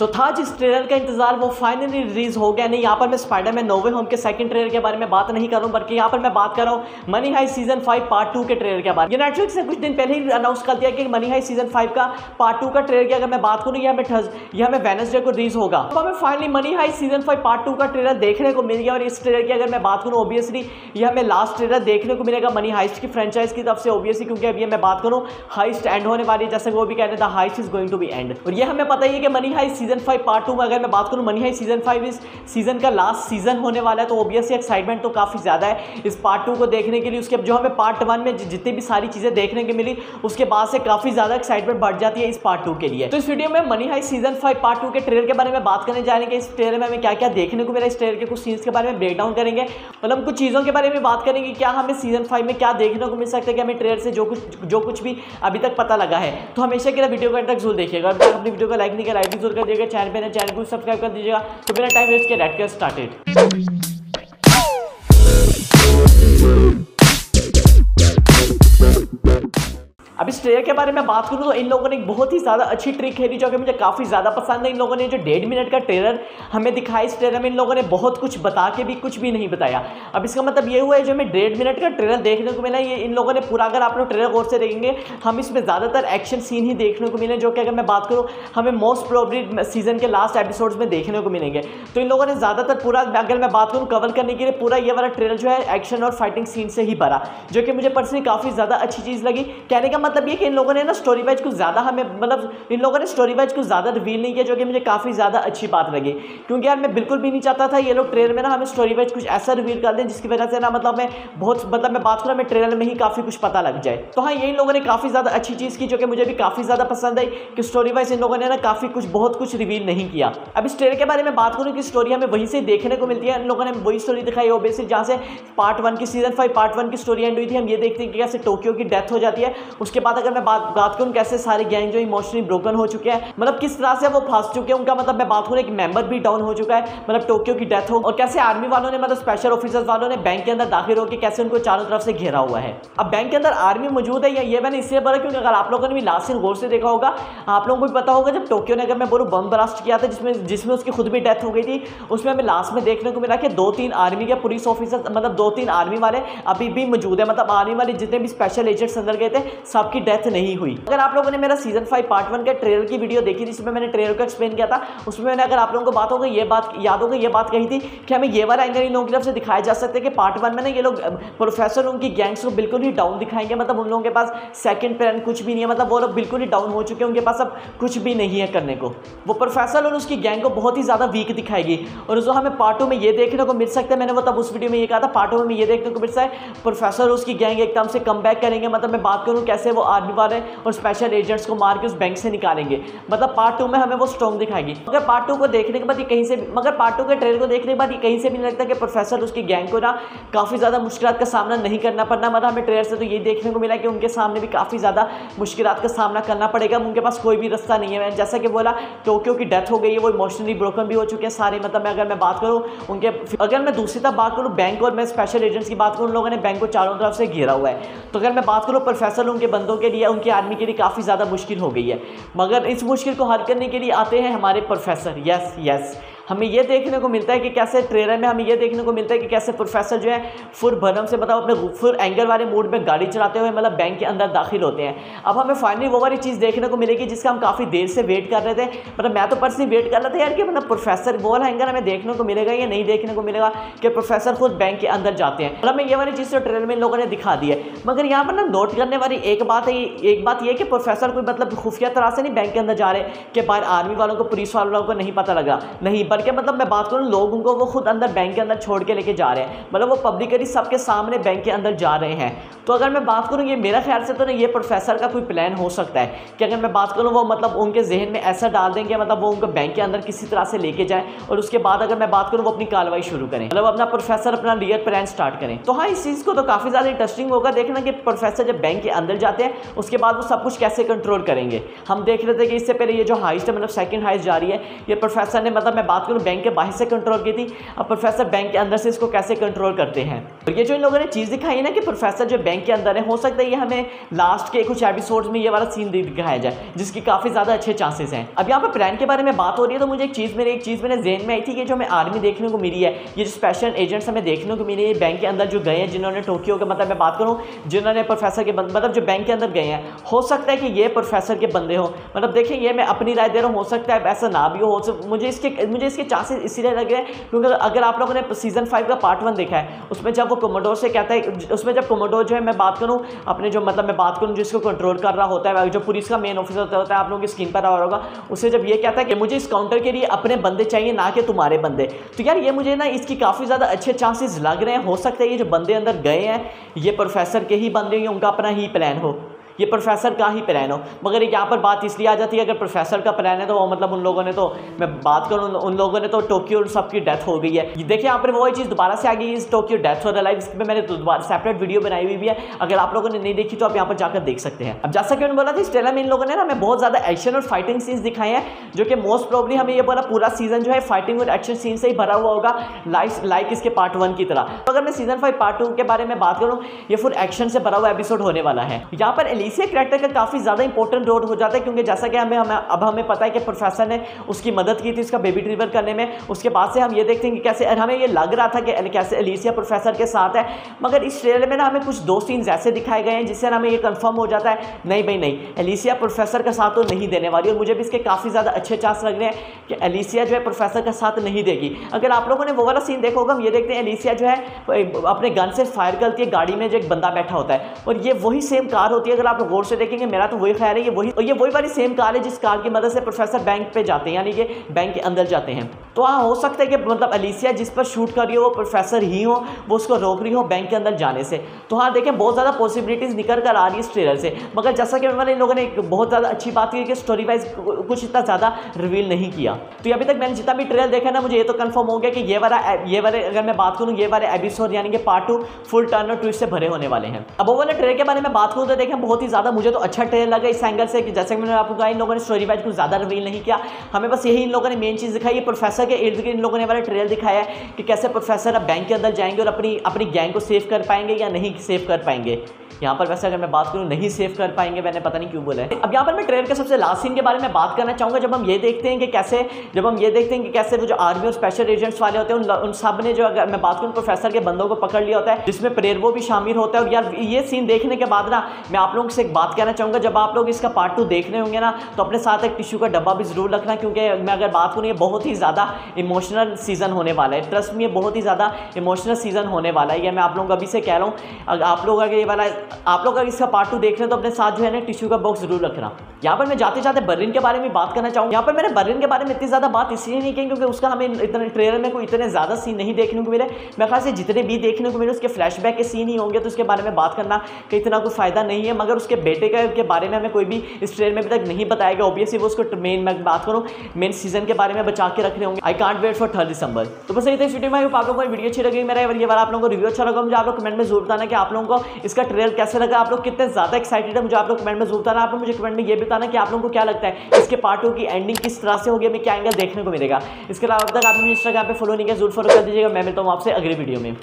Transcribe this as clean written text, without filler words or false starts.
तो था जिस ट्रेलर का इंतजार वो फाइनली रिलीज हो गया। नहीं, यहाँ पर मैं स्पाइडरमैन नो वे होम के सेकंड ट्रेलर के बारे में बात नहीं कर रहा हूँ, बल्कि यहाँ पर मैं बात कर रहा हूँ मनी हाइस्ट सीजन 5 पार्ट 2 के ट्रेलर के बारे में। नेटफ्लिक्स ने कुछ दिन पहले ही अनाउंस कर दिया कि मनी हाइस्ट सीजन 5 का पार्ट 2 का ट्रेलर की अगर मैं बात करूँ, यह हमें वेडनेसडे को रिलीज होगा। तो हमें finally Money Heist season 5 part 2 का ट्रेलर देखने को मिल गया। और इस ट्रेलर की अगर मैं बात करूँ, ऑब्वियसली यह हमें लास्ट ट्रेलर देखने को मिलेगा मनी हाइस्ट की फ्रेंचाइज की तरफ से, ऑब्वियसली, क्योंकि अभी मैं बात करूँ हाइस्ट एंड होने वाली है, जैसे वो भी कह रहे थे heist is going to be end. और ये हमें पता ही है कि मनी हाइस्ट सीजन 5 पार्ट 2 में अगर मैं बात करूं, मनी हाइस्ट सीजन 5 इस सीजन का लास्ट सीजन होने वाला है, तो ऑब्वियसली एक्साइटमेंट तो काफी ज्यादा है इस पार्ट 2 को देखने के लिए। उसके जो हमें पार्ट 1 में जितनी भी सारी चीजें देखने को मिली, उसके बाद से काफी ज्यादा एक्साइटमेंट बढ़ जाती है इस पार्ट 2 के लिए। तो इस वीडियो में मनी हाइस्ट सीजन 5 पार्ट 2 के ट्रेलर के बारे में बात करने जा रहे हैं कि इस ट्रेलर में हमें क्या क्या देखने को मिला, इस ट्रेलर के कुछ सीन्स के बारे में ब्रेक डाउन करेंगे, मतलब कुछ चीजों के बारे में बात करेंगे, क्या हमें सीजन 5 में क्या देखने को मिल सकता है, कि हमें ट्रेलर से जो कुछ भी अभी तक पता लगा है। तो हमेशा के लिए वीडियो को अंत तक जरूर देखिएगा। अपनी वीडियो को लाइक नहीं किया, लाइक जरूर कर दीजिएगा, चैनल को सब्सक्राइब कर दीजिएगा। तो बिना टाइम वेस्ट किए लेट्स गेट स्टार्टेड। अब इस ट्रेलर के बारे में बात करूं तो इन लोगों ने एक बहुत ही ज़्यादा अच्छी ट्रिक खेली जो कि मुझे काफ़ी ज़्यादा पसंद है। इन लोगों ने जो 1.5 मिनट का ट्रेलर हमें दिखाया, इस ट्रेलर में इन लोगों ने बहुत कुछ बता के भी कुछ भी नहीं बताया। अब इसका मतलब ये हुआ है जो हमें 1.5 मिनट का ट्रेलर देखने को मिला, ये इन लोगों ने पूरा, अगर आप लोग ट्रेलर गौर से देखेंगे, हम इसमें ज़्यादातर एक्शन सीन ही देखने को मिले, जो कि अगर मैं बात करूँ हमें मोस्ट प्रोबेबली सीजन के लास्ट एपिसोड्स में देखने को मिलेंगे। तो इन लोगों ने ज़्यादातर पूरा, अगर मैं बात करूँ कवर करने के लिए, पूरा ये वाला ट्रेलर जो है एक्शन और फाइटिंग सीन से ही भरा, जो कि मुझे पर्सनली काफ़ी ज़्यादा अच्छी चीज़ लगी। कहने का मतलब ये कि इन लोगों ने स्टोरी वाइज कुछ ज्यादा हमें, मतलब इन लोगों ने स्टोरी वाइज कुछ ज्यादा रिवील नहीं किया, जो कि मुझे काफी ज्यादा अच्छी बात लगी। क्योंकि यार मैं बिल्कुल भी नहीं चाहता था ये लोग ट्रेलर में ना हमें स्टोरी वाइज कुछ ऐसा रिवील कर दें जिसकी वजह से ना मतलब मैं बात करूं, हमें ट्रेलर में ही काफी कुछ पता लग जाए। तो हाँ, ये इन लोगों ने काफी ज्यादा अच्छी चीज की, जो कि मुझे भी काफी ज्यादा पसंद आई, कि स्टोरी वाइज इन लोगों ने ना काफी कुछ, बहुत कुछ रिवील नहीं किया। अब इस ट्रेलर के बारे में बात करूं कि स्टोरी हमें वहीं से देखने को मिलती है। इन लोगों ने वही स्टोरी दिखाई ऑब्वियसली जहां से पार्ट 1 की सीजन 5 पार्ट 1 की स्टोरी एंड हुई थी। हम ये देखते हैं कि कैसे टोक्यो की डेथ हो जाती है। उसके बाद अगर मैं बात करूं कैसे सारे गैंग जो इमोशनली ब्रोकन हो चुके हैं, मतलब किस तरह से वो फंस चुके हैं, उनका मतलब मैं बात करूं एक मेंबर भी डाउन हो चुका है, मतलब टोक्यो की डेथ हो, और कैसे आर्मी वालों ने, मतलब स्पेशल ऑफिसर्स वालों ने बैंक के अंदर दाखिल होकर कैसे उनको चारों तरफ से घेरा हुआ है। अब बैंक के अंदर आर्मी मौजूद है, ये मैंने इसलिए बोला क्योंकि अगर आप लोगों ने भी लास्ट सीन गौर से देखा होगा, आप लोगों को भी पता होगा जब टोक्यो ने, अगर मैं बोलूं, बम ब्लास्ट किया था जिसमें उसकी खुद भी डेथ हो गई थी, उसमें हमें लास्ट में देखने को मिला कि 2-3 आर्मी के पुलिस ऑफिसर, मतलब 2-3 आर्मी वाले अभी भी मौजूद है, मतलब आर्मी वाले जितने भी स्पेशल एजेंट्स अंदर गए थे सबकी डेथ नहीं हुई। अगर आप लोगों ने मेरा सीजन 5 पार्ट 1 के ट्रेलर की वीडियो देखी थी, जिसमें मैंने ट्रेलर को एक्सप्लेन किया था, उसमें मैंने, अगर आप लोगों को बात होगा ये बात याद होगा, ये बात कही थी कि हमें ये वाला एंगल इन लोगों की तरफ से दिखाया जा सकता है कि पार्ट 1 में ना ये लोग प्रोफेसर उनकी गैंग्स को बिल्कुल ही डाउन दिखाएंगे, मतलब उन लोगों के पास सेकंड प्लान कुछ भी नहीं है, मतलब वो लोग बिल्कुल ही डाउन हो चुके हैं, उनके पास अब कुछ भी नहीं है करने को। वो प्रोफेसर और उसकी गैंग को बहुत ही ज़्यादा वीक दिखाएगी। और जो हमें पार्ट 2 में ये देखने को मिल सकता है, मैंने वो तब उस वीडियो में ये कहा था, पार्ट 2 में ये देखने को मिल सकता है प्रोफेसर और उसकी गैंग एकदम से कम बैक करेंगे, मतलब मैं बात करूँ कैसे वो आर्मी वाले और स्पेशल एजेंट्स को मार के उस बैंक से निकालेंगे, मतलब पार्ट 2 में हमें वो स्ट्रॉन्ग दिखाएगी। मगर पार्ट 2 को देखने के बाद ये कहीं से, मगर पार्ट 2 के ट्रेलर को देखने के बाद ये कहीं से भी नहीं लगता कि प्रोफेसर उसकी गैंग को ना काफ़ी ज़्यादा मुश्किलात का सामना नहीं करना पड़ना, मतलब हमें ट्रेलर से तो ये देखने को मिला कि उनके सामने भी काफ़ी ज़्यादा मुश्किलात का सामना करना पड़ेगा, उनके पास कोई भी रास्ता नहीं है। मैंने जैसा कि बोला, टोक्यो की डेथ हो गई है, वो इमोशनली ब्रोकन भी हो चुके हैं सारे, मतलब अगर मैं बात करूँ उनके, अगर मैं दूसरी तरफ बात करूँ बैंक और मैं स्पेशल एजेंट्स की बात करूँ, उन लोगों ने बैंक को चारों तरफ से घेरा हुआ है। तो अगर मैं बात करूँ प्रोफेसर उनके बंदों के लिए, उनकी आर्मी के लिए काफ़ी ज़्यादा मुश्किल हो गई है, मगर इस मुश्किल को हल करने के लिए आते हैं हमारे प्रोफेसर। यस हमें ये देखने को मिलता है कि कैसे ट्रेलर में हमें ये देखने को मिलता है कि कैसे प्रोफेसर जो है फुल भरम से, मतलब अपने फुल एंगर वाले मूड में गाड़ी चलाते हुए मतलब बैंक के अंदर दाखिल होते हैं। अब हमें फाइनली वो वाली चीज़ देखने को मिलेगी जिसका हम काफ़ी देर से वेट कर रहे थे, मतलब मैं तो पर्सनली वेट कर रहा था यार कि मतलब प्रोफेसर वो वाला एंगर हमें देखने को मिलेगा या नहीं देखने को मिलेगा, कि प्रोफेसर खुद बैंक के अंदर जाते हैं। मतलब मैं ये वाली चीज़ तो ट्रेलर में इन लोगों ने दिखा दी है। मगर यहाँ पर ना नोट करने वाली एक बात ये कि प्रोफेसर कोई मतलब खुफिया तरह से नहीं बैंक के अंदर जा रहे कि बाहर आर्मी वालों को, पुलिस वालों को नहीं पता लगा, नहीं, बल्कि मतलब मैं बात करूँ लोगों को वो खुद अंदर बैंक के अंदर छोड़ के लेके जा रहे हैं, मतलब वो पब्लिकली सबके सामने बैंक के अंदर जा रहे हैं। तो अगर मैं बात करूँ, ये मेरा ख्याल से तो ना ये प्रोफेसर का कोई प्लान हो सकता है कि अगर मैं बात करूँ वो मतलब उनके जहन में ऐसा डाल देंगे, मतलब वो उनको बैंक के अंदर किसी तरह से लेके जाए और उसके बाद अगर मैं बात करूँ वो अपनी कार्रवाई शुरू करें, मतलब अपना प्रोफेसर अपना रियल प्लान स्टार्ट करें। तो हाँ, इस चीज़ को तो काफ़ी ज़्यादा इंटरेस्टिंग होगा देखना कि प्रोफेसर जब बैंक के अंदर जाते हैं उसके बाद वो सब कुछ कैसे कंट्रोल करेंगे। हम देख रहे थे कि इससे पहले ये जो हाइस्ट है, मतलब सेकंड हाइस्ट जा रही है, ये प्रोफेसर ने, मतलब मैं बात बात करूँ बैंक के बाहर से कंट्रोल की थी, अब प्रोफेसर बैंक के अंदर से इसको कैसे कंट्रोल करते हैं। और ये जो इन लोगों ने चीज़ दिखाई है ना कि प्रोफेसर जो बैंक के अंदर है, हो सकता है ये हमें लास्ट के कुछ एपिसोड्स में ये वाला सीन दिखाया जाए, जिसकी काफ़ी ज़्यादा अच्छे चांसेस हैं। अब यहाँ पर प्लान के बारे में बात हो रही है तो मुझे एक चीज़ मेरे जेहन में आई थी कि जो हमें आर्मी देखने को मिली है, ये जो स्पेशल एजेंट्स हमें देखने को मिली है बैंक के अंदर जो गए हैं, जिन्होंने टोक्यो के मतलब मैं बात करूँ जिन्होंने प्रोफेसर के मतलब जो बैंक के अंदर गए हैं, हो सकता है कि ये प्रोफेसर के बंदे हो। मतलब देखिए ये मैं अपनी राय दे रहा हूँ, हो सकता है ऐसा ना भी हो। मुझे इसके चांसेस इसीलिए लग रहे हैं क्योंकि अगर आप लोगों ने सीजन 5 का पार्ट 1 देखा है, उसमें जब वो कोमोडोर से कहता है, उसमें जब कोमोडोर जो है मैं बात करूँ अपने जो मतलब मैं बात करूँ जिसको कंट्रोल कर रहा होता है, जो पुलिस का मेन ऑफिसर होता है, आप लोगों की स्क्रीन पर आ रहा होगा, उससे जब ये कहता है कि मुझे इस काउंटर के लिए अपने बंदे चाहिए ना कि तुम्हारे बंदे, तो यार ये मुझे ना इसकी काफ़ी ज़्यादा अच्छे चांसेस लग रहे हैं। हो सकता है ये जो बंदे अंदर गए हैं ये प्रोफेसर के ही बंदे हों, उनका अपना ही प्लान हो, ये प्रोफेसर का ही प्लान हो। मगर यहाँ पर बात इसलिए आ जाती है अगर प्रोफेसर का प्लान है तो मतलब उन लोगों ने तो मैं बात करूँ उन लोगों ने तो टोक्यो सबकी डेथ हो गई है। देखिए यहाँ पर वही चीज़ दोबारा से आ गई, इस टोक्यो डेथ और लाइव, इस पर मैंने दोबारा सेपरेट वीडियो बनाई हुई भी है, अगर आप लोगों ने नहीं देखी तो आप यहाँ पर जाकर देख सकते हैं। अब जैसा कि मैंने बोला था इस ट्रेलर में इन लोगों ने ना हमें बहुत ज़्यादा एक्शन और फाइटिंग सीन्स दिखाए हैं, जो कि मोस्ट प्रॉब्ली हमें ये बोला पूरा सीजन जो है फाइटिंग और एक्शन सीन से ही भरा हुआ होगा, लाइक इसके पार्ट 1 की तरह। तो अगर मैं सीजन 5 पार्ट 2 के बारे में बात करूँ, ये फुल एक्शन से भरा हुआ एपिसोड होने वाला है। यहाँ पर एलिसिया कैरेक्टर का काफ़ी ज़्यादा इंपॉर्टेंट रोल हो जाता है, क्योंकि जैसा कि हमें पता है कि प्रोफेसर ने उसकी मदद की थी उसका बेबी डिलीवर करने में। उसके बाद से हम ये देखते हैं कि कैसे हमें ये लग रहा था कि कैसे एलिसिया प्रोफेसर के साथ है, मगर इस ट्रेलर में ना हमें कुछ 2 सीन्स ऐसे दिखाए गए हैं जिससे हमें ये कंफर्म हो जाता है नहीं भाई नहीं, एलिसिया प्रोफेसर का साथ तो नहीं देने वाली। और मुझे भी इसके काफ़ी ज़्यादा अच्छे चांस लग रहे हैं कि एलिसिया जो है प्रोफेसर का साथ नहीं देगी। अगर आप लोगों ने वो वाला सीन देखा होगा, हम ये देखते हैं एलिसिया जो है अपने गन से फायर करती है, गाड़ी में जो एक बंदा बैठा होता है और ये वही सेम कार होती है। अगर आप गौर से देखेंगे, मेरा तो वही ख्याल है ये वही वाली सेम कार है जिस कार की मदद से प्रोफेसर बैंक पे जाते हैं, यानी कि बैंक के अंदर जाते हैं। तो हाँ हो सकता है कि मतलब एलिसिया जिस पर शूट कर रही हो वो प्रोफेसर ही हो, वो उसको रोक रही हो बैंक के अंदर जाने से। तो हाँ देखें बहुत ज़्यादा पॉसिबिलिटीज़ निकल कर आ रही है इस ट्रेलर से। मगर जैसा कि इन लोगों ने एक बहुत ज़्यादा अच्छी बात की कि स्टोरी वाइज कुछ इतना ज़्यादा रिवील नहीं किया। तो अभी तक मैंने जितना भी ट्रेलर देखा ना, मुझे ये तो कंफर्म हो गया कि ये वाला अगर मैं बात करूँ ये वाले एपिसोड यानी कि पार्ट 2 फुल टर्न और ट्विस्ट से भरे होने वाले हैं। अब वो वाले ट्रेलर के बारे में बात करूँ तो देखें बहुत ही ज़्यादा मुझे तो अच्छा ट्रेलर लगा इस एंगल से कि जैसे कि मैंने आपको कहा इन लोगों ने स्टोरी वाइज कुछ ज़्यादा रिवील नहीं किया, हमें बस यही इन लोगों ने मेन चीज़ दिखाई है। प्रोफेसर के इर्द गिर्द इन लोगों ने वाला ट्रेलर दिखाया है कि कैसे प्रोफेसर अब बैंक के अंदर जाएंगे और अपनी गैंग को सेव कर पाएंगे या नहीं सेव कर पाएंगे। यहाँ पर वैसे अगर मैं बात करूँ नहीं सेव कर पाएंगे, मैंने पता नहीं क्यों बोला है। अब यहाँ पर मैं ट्रेलर के सबसे लास्ट सीन के बारे में बात करना चाहूँगा, जब हम ये देखते हैं कि कैसे वो जो आर्मी और स्पेशल एजेंट्स वाले होते हैं उन सब ने जो अगर मैं बात करूँ प्रोफेसर के बंदों को पकड़ लिया होता है, जिसमें प्रेरवो भी शामिल होता है। और यार ये सीन देखने के बाद ना मैं आप लोगों से एक बात कहना चाहूँगा, जब आप लोग इसका पार्ट 2 देख रहे होंगे ना तो अपने साथ एक टिश्यू का डब्बा भी जरूर रखना, क्योंकि मैं अगर बात करूँ ये बहुत ही ज़्यादा इमोशनल सीजन होने वाला है। ट्रस्ट में ये बहुत ही ज़्यादा इमोशनल सीजन होने वाला है, ये मैं आप लोगों को अभी से कह रहा हूँ। आप लोग अगर इसका पार्ट 2 देख रहे हैं तो अपने साथ जो है ना टिश्यू का बॉक्स जरूर रखना। यहाँ पर मैं जाते जाते बर्लिन के बारे में बात करना चाहूँगा। यहाँ पर मैंने बर्लिन के बारे में इतनी ज़्यादा बात इसलिए नहीं की क्योंकि उसका हमें इतने ट्रेलर में कोई इतने ज़्यादा सीन नहीं देखने को मिले। मेरे ख्याल से जितने भी देखने को मिले उसके फ्लैशबैक के सीन ही होंगे, तो उसके बारे में बात करना कि इतना कोई फ़ायदा नहीं है। मगर उसके बेटे के बारे में हमें कोई भी इस ट्रेलर में अभी तक नहीं बताया गया। ऑब्वियसली वो उसको मैं बात करूँ मेन सीजन के बारे में बचा के रख रहे होंगे। आई कांट वेट फॉर 3 दिसंबर। तो बस इस वीडियो में आप लोगों को वीडियो अच्छी लगी, मेरा ये वाला आप लोगों को रिव्यू अच्छा लगा, मुझे आप लोग कमेंट में जरूर बताना कि आप लोगों को इसका ट्रेलर कैसे लगा, आप लोग कितने ज़्यादा एक्साइटेड है, मुझे आप लोग कमेंट में जरूर बताना। आप लोग मुझे कमेंट में ये बताना कि आप लोगों को क्या लगता है इसके पार्ट 2 की एंडिंग किस तरह से होगी, हमें क्या एंगल देखने को मिलेगा। इसके अलावा अब तक आपने इंस्टाग्राम पे फॉलो नहीं किया जरूर फॉलो कर दीजिएगा। मैं मिलता हूँ आपसे अगली वीडियो में।